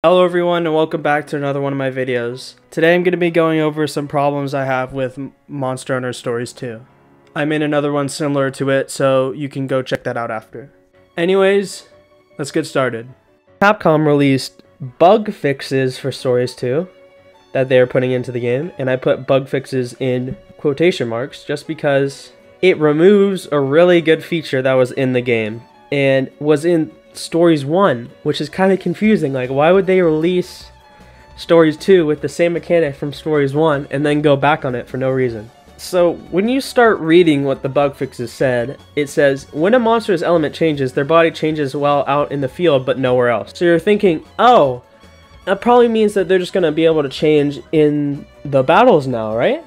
Hello everyone and welcome back to another one of my videos. Today I'm going to be going over some problems I have with Monster Hunter Stories 2. I made another one similar to it, so you can go check that out after. Anyways, let's get started. Capcom released bug fixes for Stories 2 that they are putting into the game, and I put bug fixes in quotation marks just because it removes a really good feature that was in the game and was in Stories 1, which is kind of confusing. Like, why would they release Stories 2 with the same mechanic from Stories 1 and then go back on it for no reason? So when you start reading what the bug fixes said, it says, when a monster's element changes, their body changes while out in the field but nowhere else. So you're thinking, oh, that probably means that they're just going to be able to change in the battles now, right?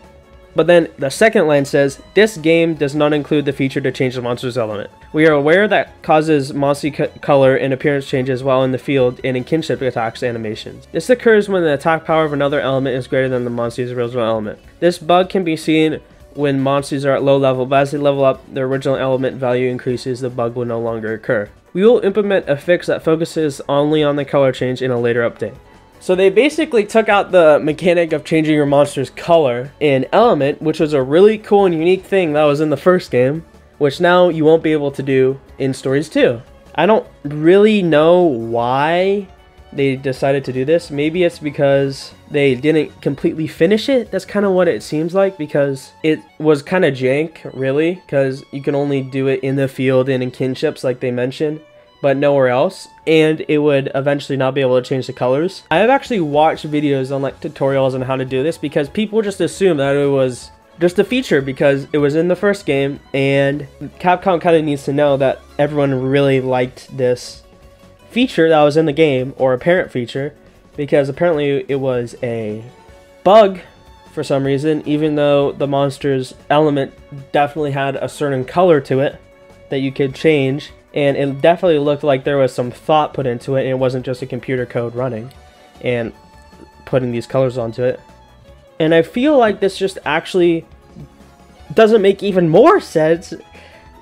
But then the second line says, this game does not include the feature to change the monster's element. We are aware that causes monster color and appearance changes while in the field and in kinship attacks animations. This occurs when the attack power of another element is greater than the monster's original element. This bug can be seen when monsters are at low level, but as they level up, their original element value increases, the bug will no longer occur. We will implement a fix that focuses only on the color change in a later update. So they basically took out the mechanic of changing your monster's color and element, which was a really cool and unique thing that was in the first game, which now you won't be able to do in Stories 2. I don't really know why they decided to do this. Maybe it's because they didn't completely finish it. That's kind of what it seems like, because it was kind of jank, really, because you can only do it in the field and in kinships like they mentioned, but nowhere else, and it would eventually not be able to change the colors. I have actually watched videos on like tutorials on how to do this because people just assume that it was just a feature because it was in the first game, and Capcom kind of needs to know that everyone really liked this feature that was in the game, or apparent feature, because apparently it was a bug for some reason, even though the monster's element definitely had a certain color to it that you could change. And it definitely looked like there was some thought put into it, and it wasn't just a computer code running and putting these colors onto it. And I feel like this just actually doesn't make even more sense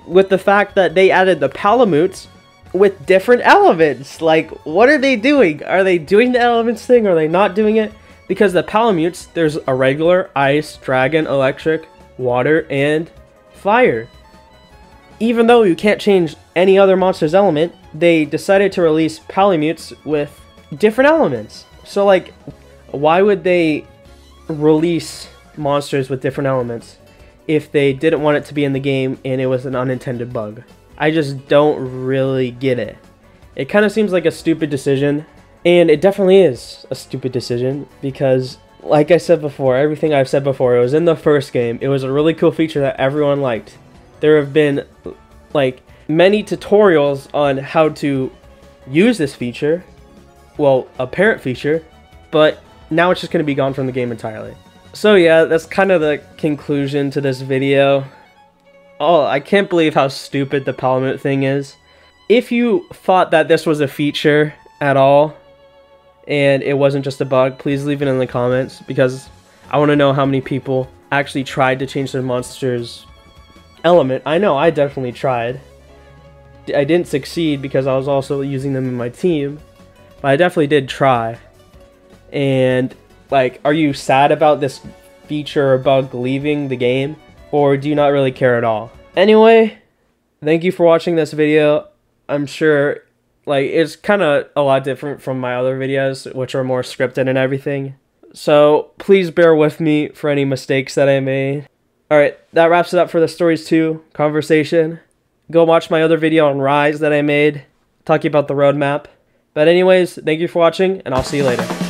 with the fact that they added the Palamutes with different elements. Like, what are they doing? Are they doing the elements thing? Or are they not doing it? Because the Palamutes, there's a regular, ice, dragon, electric, water, and fire. Even though you can't change any other monster's element, they decided to release Palamutes with different elements. So, like, why would they release monsters with different elements if they didn't want it to be in the game and it was an unintended bug? I just don't really get it. It kind of seems like a stupid decision, and it definitely is a stupid decision because, like I said before, everything I've said before, it was in the first game. It was a really cool feature that everyone liked. There have been like many tutorials on how to use this feature, well, apparent feature, but now it's just going to be gone from the game entirely. So yeah, that's kind of the conclusion to this video. Oh, I can't believe how stupid the Palamute thing is. If you thought that this was a feature at all and it wasn't just a bug, please leave it in the comments, because I want to know how many people actually tried to change their monster's element. I know I definitely tried. I didn't succeed because I was also using them in my team, but I definitely did try. And like, are you sad about this feature or bug leaving the game, or do you not really care at all? Anyway, thank you for watching this video. I'm sure like it's kind of a lot different from my other videos, which are more scripted and everything, so please bear with me for any mistakes that I made. Alright, that wraps it up for the Stories 2 conversation. Go watch my other video on Rise that I made, talking about the roadmap. But anyways, thank you for watching, and I'll see you later.